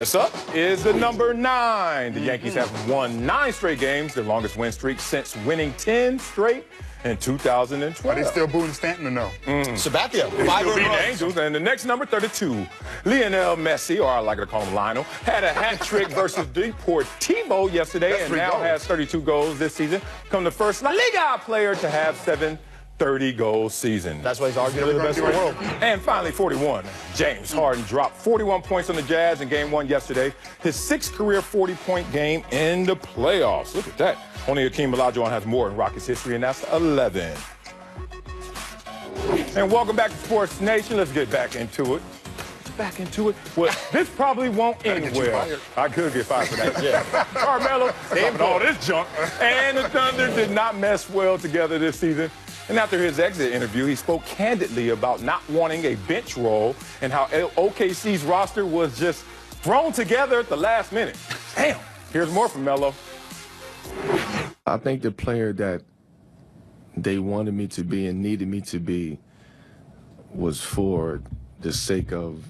This up is the number 9. The Yankees have won 9 straight games, their longest win streak since winning 10 straight in 2012. Are they still booing Stanton or no? Sabathia, They 5 still beat the runs. Angels. And the next number 32, Lionel Messi, or I like to call him Lionel, had a hat trick versus Deportivo yesterday. That's and 3 now goals. has 32 goals this season. Become the first La Liga player to have 7 30-goal season. That's why he's arguably the best in the world. And finally, 41. James Harden dropped 41 points on the Jazz in Game 1 yesterday. His 6th career 40-point game in the playoffs. Look at that. Only Akeem Olajuwon has more in Rockets history, and that's 11. And welcome back to Sports Nation. Let's get back into it. Well, this probably won't end get you well. fired. I could get fired for that. Yeah. Carmelo, dumping all this junk. And the Thunder did not mess well together this season. And after his exit interview, he spoke candidly about not wanting a bench role and how OKC's roster was just thrown together at the last minute. Damn. Here's more from Melo. I think the player that they wanted me to be and needed me to be was for the sake of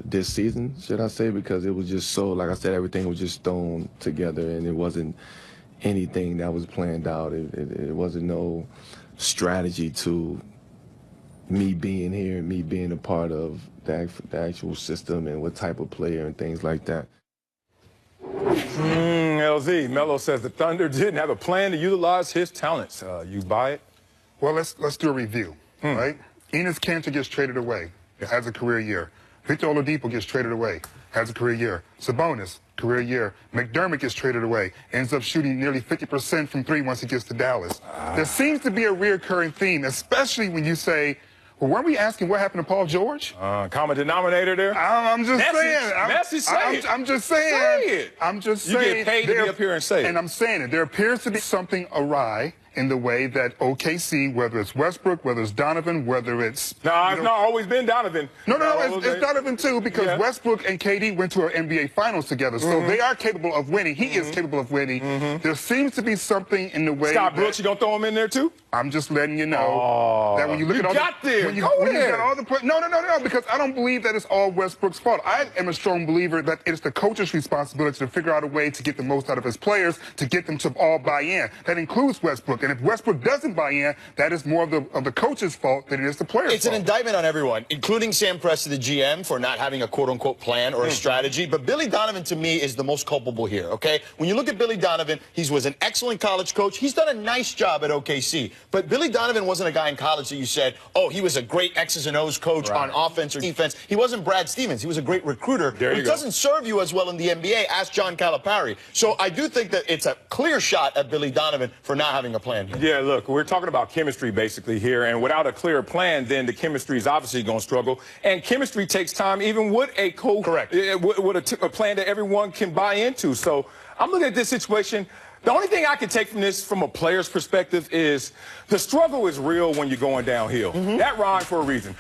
this season, should I say, because it was just so, like I said, everything was just thrown together and it wasn't anything that was planned out. It wasn't no strategy to me being here and me being a part of the actual system and what type of player and things like that. LZ, Melo says the Thunder didn't have a plan to utilize his talents. You buy it? Well, let's do a review, right? Enes Kanter gets traded away, has a career year. Victor Oladipo gets traded away, has a career year. Sabonis, career year. McDermott gets traded away, ends up shooting nearly 50% from 3 once he gets to Dallas. There seems to be a reoccurring theme, especially when you say, well, weren't we asking what happened to Paul George? Common denominator there? I'm just saying. I'm just saying. Say it. I'm just You saying. get paid to be up here and say it. And I'm saying it. There appears to be something awry in the way that OKC, whether it's Westbrook, whether it's Donovan, whether it's... No, it's not always been Donovan. No, it's Donovan too, because Westbrook and KD went to an NBA Finals together, so they are capable of winning. He is capable of winning. There seems to be something in the way Scott Brooks, you gonna throw him in there too? I'm just letting you know that when you look at all when you got all the no, because I don't believe that it's all Westbrook's fault. I am a strong believer that it's the coach's responsibility to figure out a way to get the most out of his players, to get them to all buy in. That includes Westbrook, and if Westbrook doesn't buy in, that is more of the coach's fault than it is the player's It's fault. an indictment on everyone, including Sam Presti, the GM, for not having a quote-unquote plan or a strategy. But Billy Donovan, to me, is the most culpable here, okay? When you look at Billy Donovan, he was an excellent college coach. He's done a nice job at OKC. But Billy Donovan wasn't a guy in college that you said, oh, he was a great X's and O's coach on offense or defense. He wasn't Brad Stevens. He was a great recruiter. He doesn't serve you as well in the NBA. Ask John Calipari. So I do think that it's a clear shot at Billy Donovan for not having a plan here. Yeah, look, we're talking about chemistry basically here, and without a clear plan, then the chemistry is obviously going to struggle. And chemistry takes time, even with a coach, with a plan that everyone can buy into. So I'm looking at this situation. The only thing I can take from this, from a player's perspective, is the struggle is real when you're going downhill. That rhymed for a reason.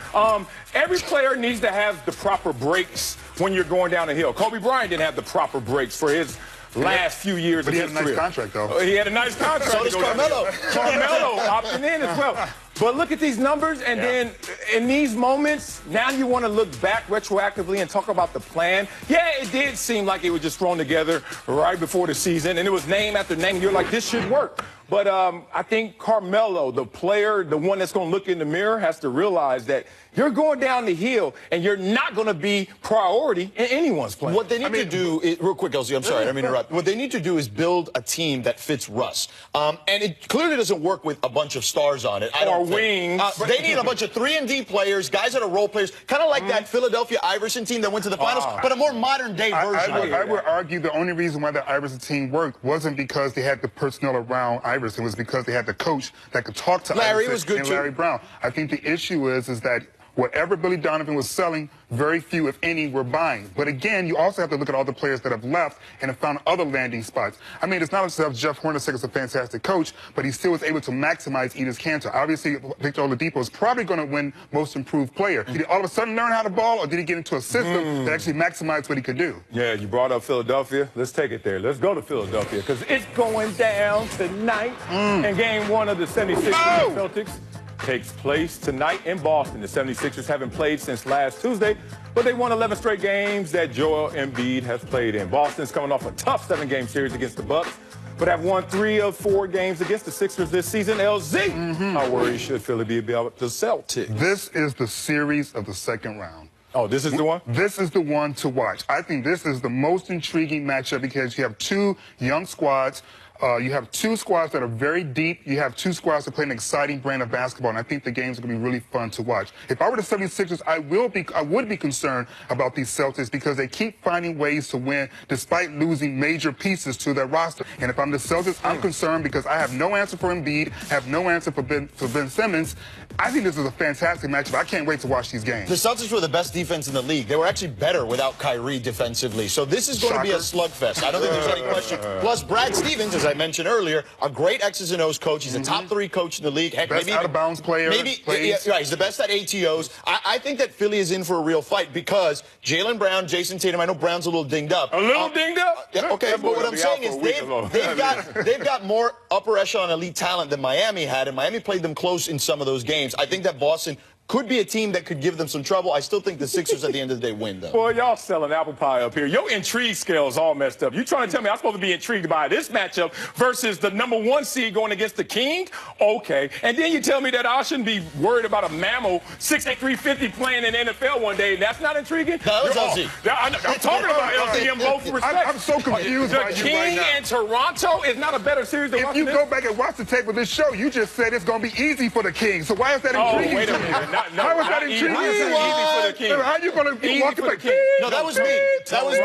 Every player needs to have the proper breaks when you're going down the hill. Kobe Bryant didn't have the proper breaks for his last few years But of he his had a nice career. contract, though. He had a nice contract. So does Carmelo. Carmelo opting in as well. But look at these numbers, and then in these moments, now you want to look back retroactively and talk about the plan. Yeah, it did seem like it was just thrown together right before the season, and it was name after name. You're like, this should work. But I think Carmelo, the player, the one that's going to look in the mirror, has to realize that you're going down the hill, and you're not going to be priority in anyone's plan. What they need to do is, real quick, LZ, I'm sorry, I didn't mean to interrupt. What they need to do is build a team that fits Russ. And it clearly doesn't work with a bunch of stars on it. Or wings. They need a bunch of 3-and-D players, guys that are role players, kind of like that Philadelphia Iverson team that went to the finals, but a more modern-day version. I would argue the only reason why the Iverson team worked wasn't because they had the personnel around Iverson. It was because they had the coach that could talk to Larry Iverson was good and too. Larry Brown. I think the issue is that whatever Billy Donovan was selling, very few, if any, were buying. But again, you also have to look at all the players that have left and have found other landing spots. I mean, it's not as if Jeff Hornacek is a fantastic coach, but he still was able to maximize Enes Kanter. Obviously, Victor Oladipo is probably going to win Most Improved Player. Did he all of a sudden learn how to ball, or did he get into a system that actually maximized what he could do? Yeah, you brought up Philadelphia. Let's take it there. Let's go to Philadelphia, because it's going down tonight in Game 1 of the 76ers Celtics. takes place tonight in Boston. The 76ers haven't played since last Tuesday, but they won 11 straight games that Joel Embiid has played in. Boston's coming off a tough 7-game series against the Bucks, but have won 3 of 4 games against the Sixers this season. LZ, how worried should Philly be about the Celtics? This is the series of the second round. Oh, this is the one? This is the one to watch. I think this is the most intriguing matchup because you have two young squads. You have two squads that are very deep. You have two squads that play an exciting brand of basketball, and I think the games are going to be really fun to watch. If I were the 76ers, I would be concerned about these Celtics because they keep finding ways to win despite losing major pieces to their roster. And if I'm the Celtics, I'm concerned because I have no answer for Embiid, have no answer for Ben Simmons. I think this is a fantastic matchup. I can't wait to watch these games. The Celtics were the best defense in the league. They were actually better without Kyrie defensively. So this is going to be a slugfest. I don't think there's any question. Plus, Brad Stevens, as I mentioned earlier, a great X's and O's coach. He's a top 3 coach in the league. Heck, best maybe out-of-bounds player. Yeah, right, he's the best at ATOs. I think that Philly is in for a real fight because Jaylen Brown, Jason Tatum, I know Brown's a little dinged up. A little dinged up? Yeah, okay, but what I'm saying is they've got more upper echelon elite talent than Miami had, and Miami played them close in some of those games. I think that Boston could be a team that could give them some trouble. I still think the Sixers at the end of the day win, though. Boy, y'all selling apple pie up here. Your intrigue scale is all messed up. You trying to tell me I'm supposed to be intrigued by this matchup versus the #1 seed going against the King? Okay. And then you tell me that I shouldn't be worried about a mammal 6'8", 350 playing in the NFL one day. That's not intriguing? No, it's LZ. I'm talking about LZ in both respects. I'm so confused by you right now. The King and Toronto is not a better series than If you go back and watch the tape of this show, you just said it's going to be easy for the King. So why is that intriguing? Oh, wait a minute. How is that intriguing? Easy for the King. How are you going to walk for the King? No, that was me. That was me.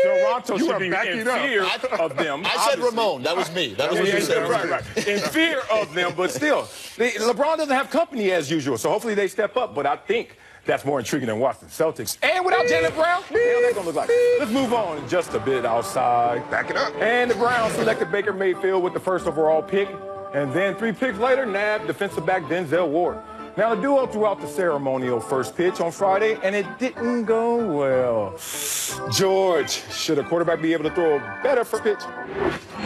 Toronto should be in fear of them. I said Ramon. That was me. That was what you said. Right. In fear of them, but still, LeBron doesn't have company as usual, so hopefully they step up. But I think that's more intriguing than watching Celtics. And without Jaylen Brown, what the hell they gonna look like? Let's move on just a bit outside. Back it up. And the Browns selected Baker Mayfield with the first overall pick. And then 3 picks later, nabbed defensive back Denzel Ward. Now, the duo threw out the ceremonial first pitch on Friday, and it didn't go well. George, should a quarterback be able to throw a better first pitch?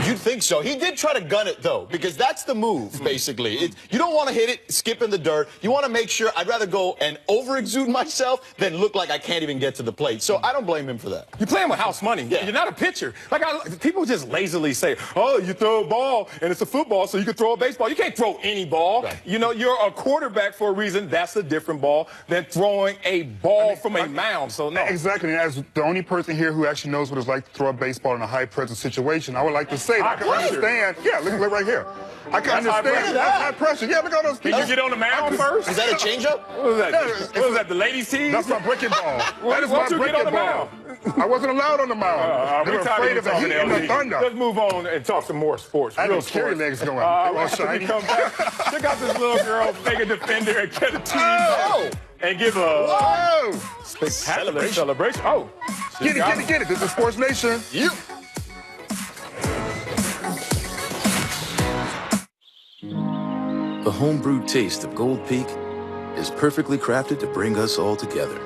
You'd think so. He did try to gun it, though, because that's the move, basically. You don't want to hit it, skip in the dirt. You want to make sure I'd rather go and over-exude myself than look like I can't even get to the plate. So I don't blame him for that. You're playing with house money. Yeah. You're not a pitcher. People just lazily say, oh, you throw a ball, and it's a football, so you can throw a baseball. You can't throw any ball. Right. You know, you're a quarterback for a reason. That's a different ball than throwing a ball from a mound. So, no. Exactly. And as the only person here who actually knows what it's like to throw a baseball in a high-pressure situation, I would like to say that I can understand. Yeah, look right here. I can understand. That's high pressure. Yeah, look at all those people. Can you get on the mound first? Is that a changeup? What was that? What was that, the ladies' team? That's my breaking ball. That is Why my don't you get on breaking the ball. mound? I wasn't allowed on the mound. They were afraid of the heat and the thunder. Let's move on and talk some more sports. I Real had carry sports. legs going. After we come back, check out this little girl, make a defender and get a team and give a Whoa! spectacular celebration. Oh, Get it. This is Sports Nation. You. The homebrewed taste of Gold Peak is perfectly crafted to bring us all together.